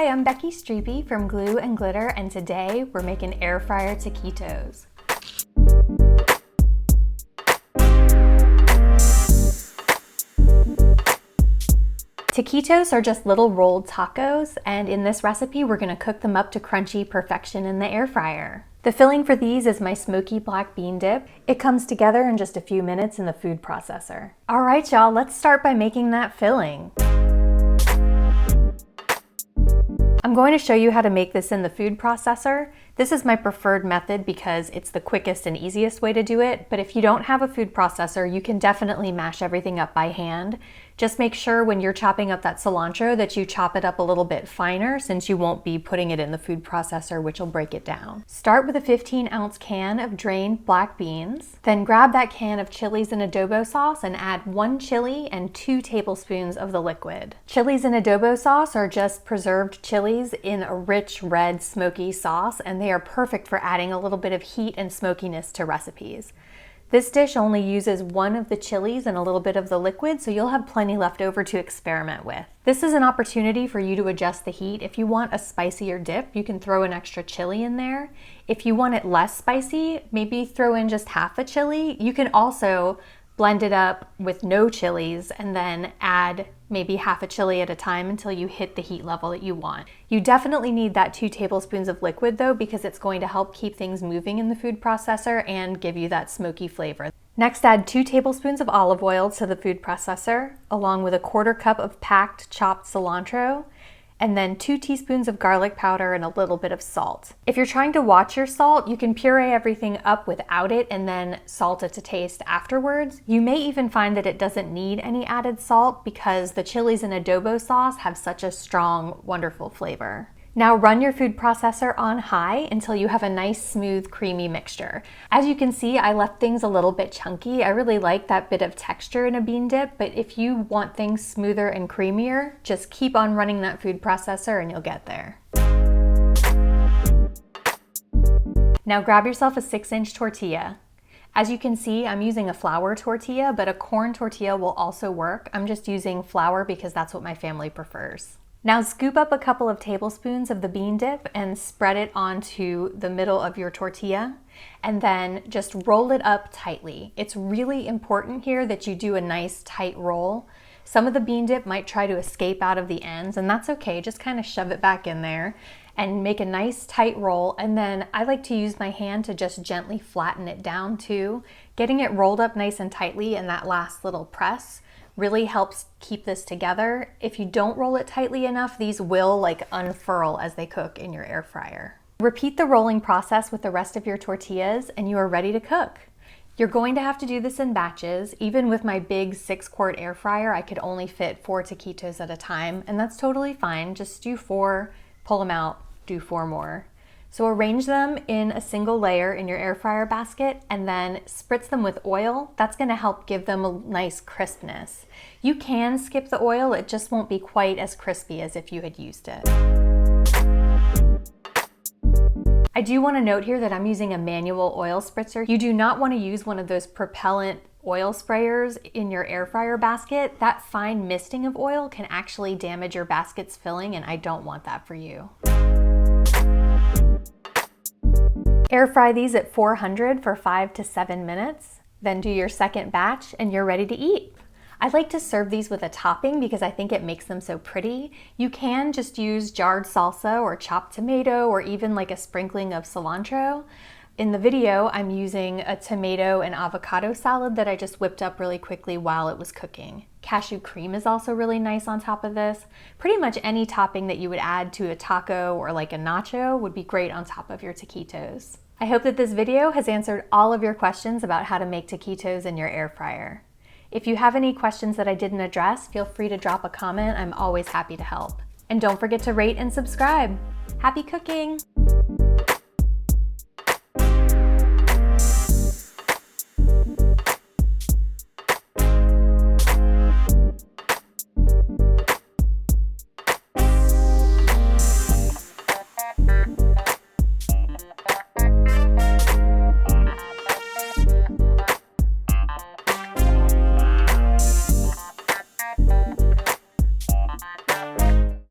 Hi, I'm Becky Streepy from Glue and Glitter, and today we're making air fryer taquitos. Taquitos are just little rolled tacos, and in this recipe we're going to cook them up to crunchy perfection in the air fryer. The filling for these is my smoky black bean dip. It comes together in just a few minutes in the food processor. All right, y'all, let's start by making that filling. I'm going to show you how to make this in the food processor. This is my preferred method because it's the quickest and easiest way to do it, but if you don't have a food processor, you can definitely mash everything up by hand. Just make sure when you're chopping up that cilantro that you chop it up a little bit finer, since you won't be putting it in the food processor, which will break it down. Start with a 15-ounce can of drained black beans. Then grab that can of chilies and adobo sauce and add 1 chili and 2 tablespoons of the liquid. Chilies and adobo sauce are just preserved chilies in a rich red smoky sauce, and they are perfect for adding a little bit of heat and smokiness to recipes. This dish only uses 1 of the chilies and a little bit of the liquid, so you'll have plenty left over to experiment with. This is an opportunity for you to adjust the heat. If you want a spicier dip, you can throw an extra chili in there. If you want it less spicy, maybe throw in just half a chili. You can also blend it up with no chilies and then add maybe half a chili at a time until you hit the heat level that you want. You definitely need that 2 tablespoons of liquid though, because it's going to help keep things moving in the food processor and give you that smoky flavor. Next, add 2 tablespoons of olive oil to the food processor, along with a 1/4 cup of packed chopped cilantro, and then 2 teaspoons of garlic powder and a little bit of salt. If you're trying to watch your salt, you can puree everything up without it and then salt it to taste afterwards. You may even find that it doesn't need any added salt because the chilies and adobo sauce have such a strong, wonderful flavor. Now run your food processor on high until you have a nice, smooth, creamy mixture. As you can see, I left things a little bit chunky. I really like that bit of texture in a bean dip, but if you want things smoother and creamier, just keep on running that food processor and you'll get there. Now grab yourself a 6-inch tortilla. As you can see, I'm using a flour tortilla, but a corn tortilla will also work. I'm just using flour because that's what my family prefers. Now scoop up a couple of tablespoons of the bean dip and spread it onto the middle of your tortilla, and then just roll it up tightly. It's really important here that you do a nice tight roll. Some of the bean dip might try to escape out of the ends, and that's okay. Just kind of shove it back in there and make a nice tight roll, and then I like to use my hand to just gently flatten it down too. Getting it rolled up nice and tightly in that last little press really helps keep this together. If you don't roll it tightly enough, these will unfurl as they cook in your air fryer. Repeat the rolling process with the rest of your tortillas and you are ready to cook. You're going to have to do this in batches. Even with my big 6-quart air fryer, I could only fit 4 taquitos at a time, and that's totally fine. Just do 4, pull them out, do 4 more. So arrange them in a single layer in your air fryer basket and then spritz them with oil. That's gonna help give them a nice crispness. You can skip the oil, it just won't be quite as crispy as if you had used it. I do wanna note here that I'm using a manual oil spritzer. You do not wanna use one of those propellant oil sprayers in your air fryer basket. That fine misting of oil can actually damage your basket's filling, and I don't want that for you. Air fry these at 400 for 5 to 7 minutes. Then do your second batch and you're ready to eat. I like to serve these with a topping because I think it makes them so pretty. You can just use jarred salsa or chopped tomato or even a sprinkling of cilantro. In the video, I'm using a tomato and avocado salad that I just whipped up really quickly while it was cooking. Cashew cream is also really nice on top of this. Pretty much any topping that you would add to a taco or a nacho would be great on top of your taquitos. I hope that this video has answered all of your questions about how to make taquitos in your air fryer. If you have any questions that I didn't address, feel free to drop a comment. I'm always happy to help. And don't forget to rate and subscribe. Happy cooking!